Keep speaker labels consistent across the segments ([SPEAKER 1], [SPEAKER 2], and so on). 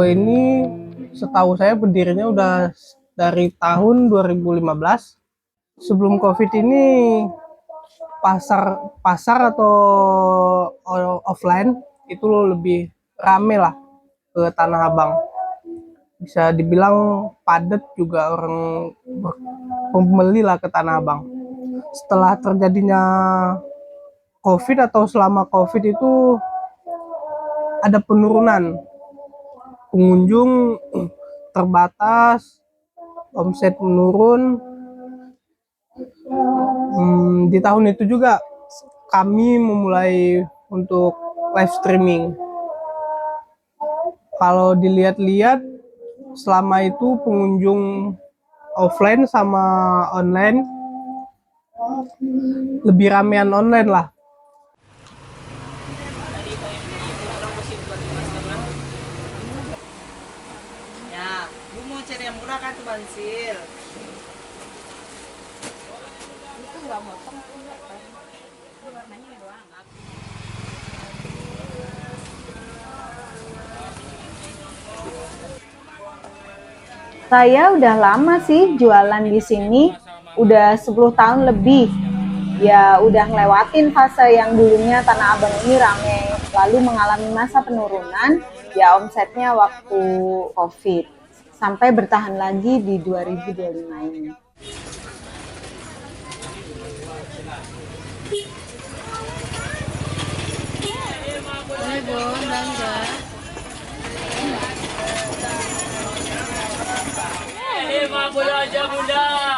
[SPEAKER 1] ini setahu saya berdirinya udah dari tahun 2015. Sebelum COVID ini pasar atau offline itu lebih rame lah ke Tanah Abang. Bisa dibilang padat juga orang pembeli lah ke Tanah Abang. Setelah terjadinya COVID atau selama COVID itu ada penurunan pengunjung, terbatas, omset menurun. Di tahun itu juga kami memulai untuk live streaming. Kalau dilihat-lihat selama itu pengunjung offline sama online lebih ramean online lah.
[SPEAKER 2] Ya, lu mau cari yang murah kan tuh Bansil. Itu nggak motong juga kan? Itu warnanya doang.
[SPEAKER 3] Saya udah lama sih jualan di sini, udah 10 tahun lebih. Ya udah ngelewatin fase yang dulunya Tanah Abang ini rame, lalu mengalami masa penurunan, ya omsetnya waktu COVID. Sampai bertahan lagi di 2025 ini.
[SPEAKER 4] Boleh dong, belanja.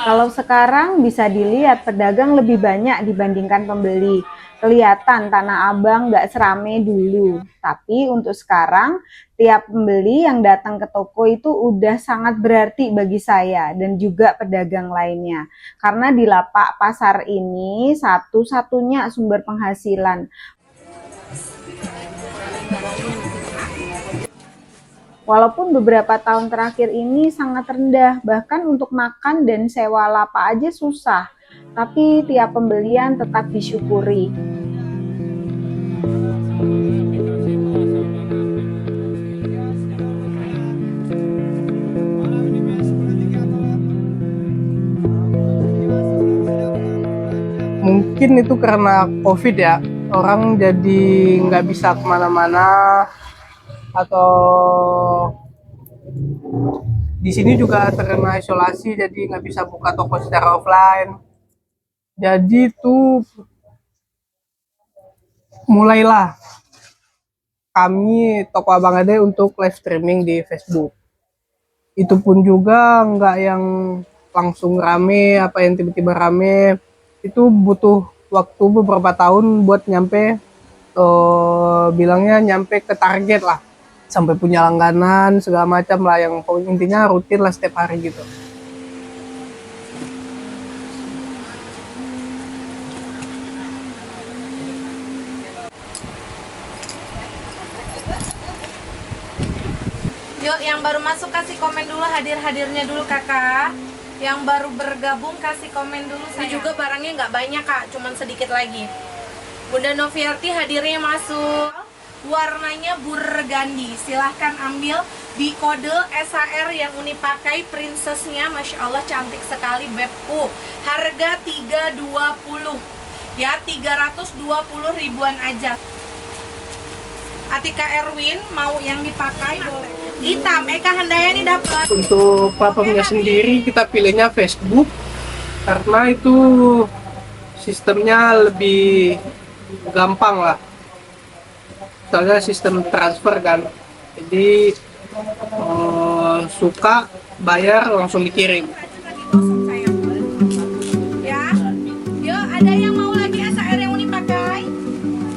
[SPEAKER 3] Kalau sekarang bisa dilihat pedagang lebih banyak dibandingkan pembeli. Kelihatan Tanah Abang nggak serame dulu. Tapi untuk sekarang, tiap pembeli yang datang ke toko itu udah sangat berarti bagi saya dan juga pedagang lainnya. Karena di lapak pasar ini satu-satunya sumber penghasilan. Walaupun beberapa tahun terakhir ini sangat rendah, bahkan untuk makan dan sewa lapak aja susah, tapi tiap pembelian tetap disyukuri.
[SPEAKER 1] Mungkin itu karena COVID ya, orang jadi nggak bisa kemana-mana, atau di sini juga terkena isolasi jadi nggak bisa buka toko secara offline. Jadi tuh mulailah kami toko Abang Ade untuk live streaming di Facebook. Itu pun juga nggak yang langsung rame, apa yang tiba-tiba rame. Itu butuh waktu beberapa tahun buat nyampe, bilangnya nyampe ke target lah. Sampai punya langganan segala macam lah, yang intinya rutin lah setiap hari gitu.
[SPEAKER 4] Yuk, yang baru masuk kasih komen dulu, hadir-hadirnya dulu kakak. Yang baru bergabung kasih komen dulu. Ini juga barangnya nggak banyak kak, cuman sedikit lagi. Bunda Noviarti hadirnya masuk. Warnanya burgundy, silahkan ambil di kode SHR yang Uni pakai, princessnya Masya Allah cantik sekali bebku. Harga 320 ya, 320 ribuan aja. Atika Erwin mau yang dipakai boleh. Hitam, Eka Handayani dapat.
[SPEAKER 1] Untuk platformnya sendiri kita pilihnya Facebook karena itu sistemnya lebih gampang lah. Soalnya sistem transfer kan, jadi suka bayar langsung dikirim.
[SPEAKER 4] Ya, yuk ada yang mau lagi SHR yang Uni pakai?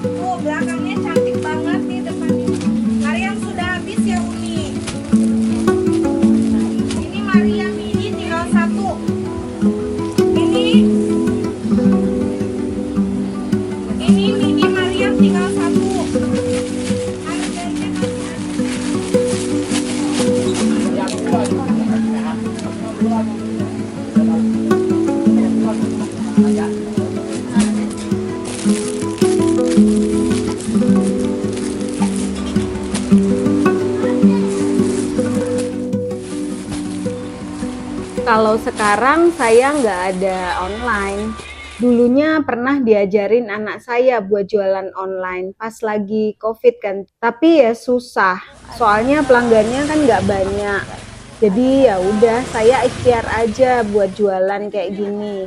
[SPEAKER 4] Tuh belakangnya cantik banget nih depannya. Mariam sudah habis ya Uni. Ini Mariam ini tinggal satu. Ini mini Mariam tinggal satu.
[SPEAKER 3] Kalau sekarang saya nggak ada online. Dulunya pernah diajarin anak saya buat jualan online pas lagi COVID kan. Tapi ya susah, soalnya pelanggannya kan nggak banyak. Jadi ya udah saya ikhtiar aja buat jualan kayak gini.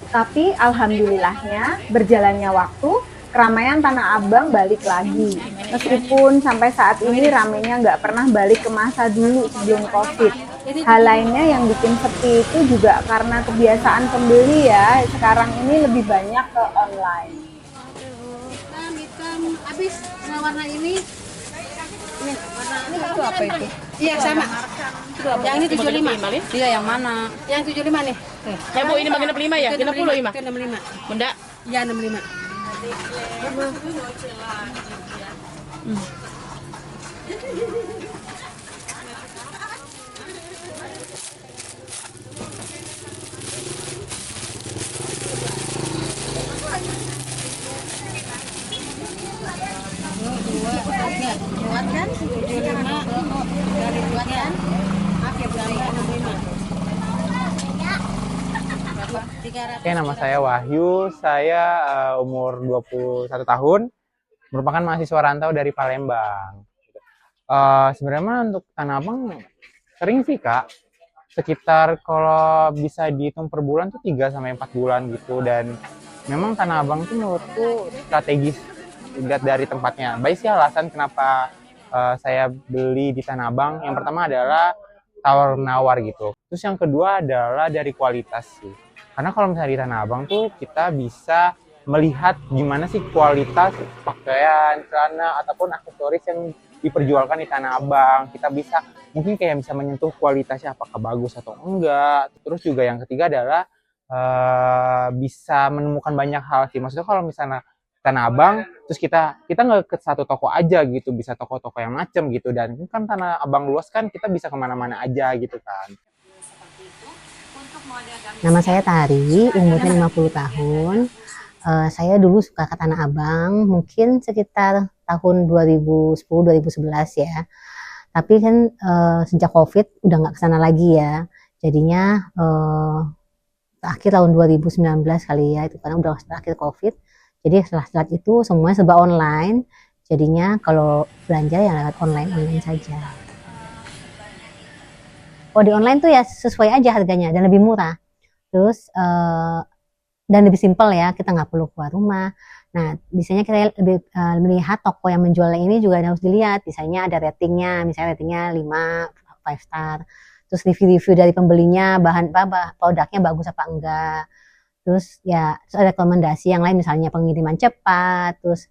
[SPEAKER 3] Tapi alhamdulillahnya berjalannya waktu, keramaian Tanah Abang balik lagi. Meskipun sampai saat ini ramainya nggak pernah balik ke masa dulu sebelum COVID. Hal lainnya yang bikin sepi itu juga karena kebiasaan pembeli ya, sekarang ini lebih banyak ke online.
[SPEAKER 2] Hitam habis warna ini warna ini
[SPEAKER 5] Itu apa itu?
[SPEAKER 2] iya sama. Yang ini 75.
[SPEAKER 5] Iya, yang mana?
[SPEAKER 2] Yang 75 nih.
[SPEAKER 5] Ya Bu, ini bagian 65 ya? 65 Ima?
[SPEAKER 2] Itu 65.
[SPEAKER 5] Bunda?
[SPEAKER 2] Iya 65. Buat kan 75 dari buat kan akhir dari 65.
[SPEAKER 6] Oke, nama saya Wahyu, saya umur 21 tahun, merupakan mahasiswa rantau dari Palembang. Sebenarnya mah untuk Tanah Abang sering sih Kak, sekitar kalau bisa dihitung per bulan tuh 3-4 bulan gitu, dan memang Tanah Abang tuh menurutku strategis dilihat dari tempatnya. Baik sih alasan kenapa saya beli di Tanah Abang, yang pertama adalah tawar-menawar gitu. Terus yang kedua adalah dari kualitas sih. Karena kalau misalnya di Tanah Abang tuh kita bisa melihat gimana sih kualitas pakaian, celana, ataupun aksesoris yang diperjualkan di Tanah Abang. Kita bisa mungkin kayak bisa menyentuh kualitasnya apakah bagus atau enggak. Terus juga yang ketiga adalah bisa menemukan banyak hal sih. Maksudnya kalau misalnya Tanah Abang, terus kita nggak ke satu toko aja gitu, bisa toko-toko yang macem gitu, dan kan Tanah Abang luas kan, kita bisa kemana-mana aja gitu kan.
[SPEAKER 7] Nama saya Tari, umurnya 50 tahun. Saya dulu suka ke Tanah Abang, mungkin sekitar tahun 2010-2011 ya. Tapi kan sejak COVID udah nggak kesana lagi ya. Jadinya akhir tahun 2019 kali ya, itu karena udah terakhir COVID. Jadi setelah itu semuanya serba online. Jadinya kalau belanja ya lewat online saja. Oh, di online tuh ya sesuai aja harganya dan lebih murah. Terus dan lebih simpel ya, kita nggak perlu keluar rumah. Nah, biasanya kita lebih melihat toko yang menjualnya ini juga harus dilihat. Misalnya ada ratingnya, misalnya ratingnya 5, 5 star. Terus review-review dari pembelinya, produknya bagus apa enggak. Terus ya ada rekomendasi yang lain, misalnya pengiriman cepat, terus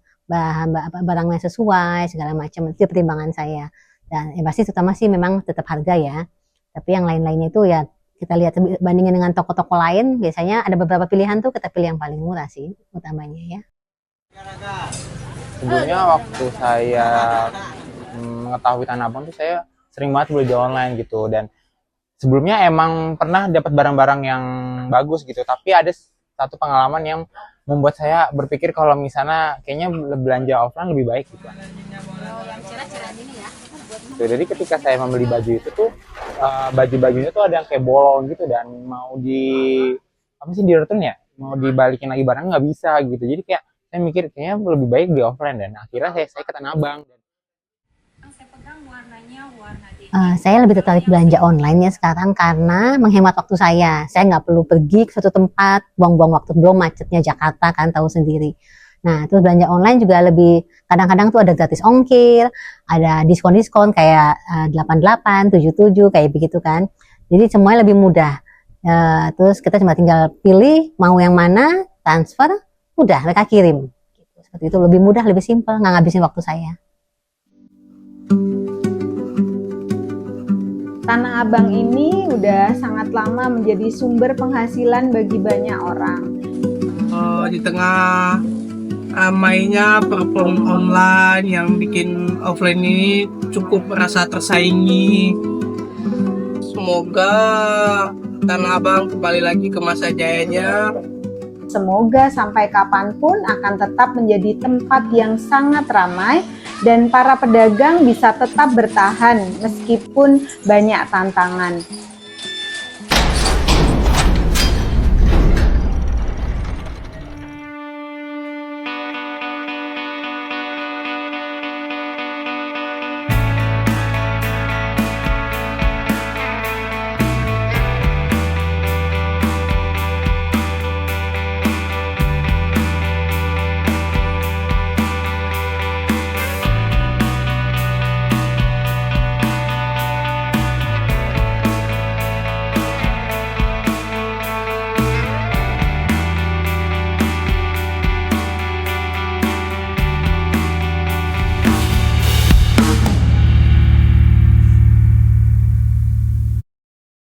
[SPEAKER 7] barangnya sesuai, segala macam. Itu pertimbangan saya. Dan yang pasti terutama sih memang tetap harga ya. Tapi yang lain-lainnya itu ya kita lihat bandingin dengan toko-toko lain, biasanya ada beberapa pilihan tuh kita pilih yang paling murah sih utamanya ya.
[SPEAKER 6] Sebelumnya waktu saya mengetahui Tanah Abang tuh saya sering banget belanja online gitu, dan sebelumnya emang pernah dapat barang-barang yang bagus gitu, tapi ada satu pengalaman yang membuat saya berpikir kalau misalnya kayaknya belanja offline lebih baik gitu. Jadi ketika saya membeli baju itu tuh baju-bajunya tuh ada yang kayak bolong gitu, dan mau di return ya, mau dibalikin lagi barang nggak bisa gitu. Jadi kayak saya mikir kayaknya lebih baik di offline, dan akhirnya saya ke Tanah Abang.
[SPEAKER 7] Saya lebih tertarik belanja online ya sekarang karena menghemat waktu saya. Saya nggak perlu pergi ke suatu tempat, buang-buang waktu, belum macetnya Jakarta kan tahu sendiri. Nah, terus belanja online juga lebih, kadang-kadang tuh ada gratis ongkir, ada diskon-diskon kayak 88, 77 kayak begitu kan. Jadi semuanya lebih mudah. Terus kita cuma tinggal pilih mau yang mana, transfer, udah mereka kirim. Seperti itu, lebih mudah, lebih simpel, nggak ngabisin waktu saya.
[SPEAKER 3] Tanah Abang ini udah sangat lama menjadi sumber penghasilan bagi banyak orang.
[SPEAKER 1] Di tengah ramainya platform online yang bikin offline ini cukup merasa tersaingi. Semoga Tanah Abang kembali lagi ke masa jayanya
[SPEAKER 3] Semoga sampai kapanpun akan tetap menjadi tempat yang sangat ramai dan para pedagang bisa tetap bertahan meskipun banyak tantangan.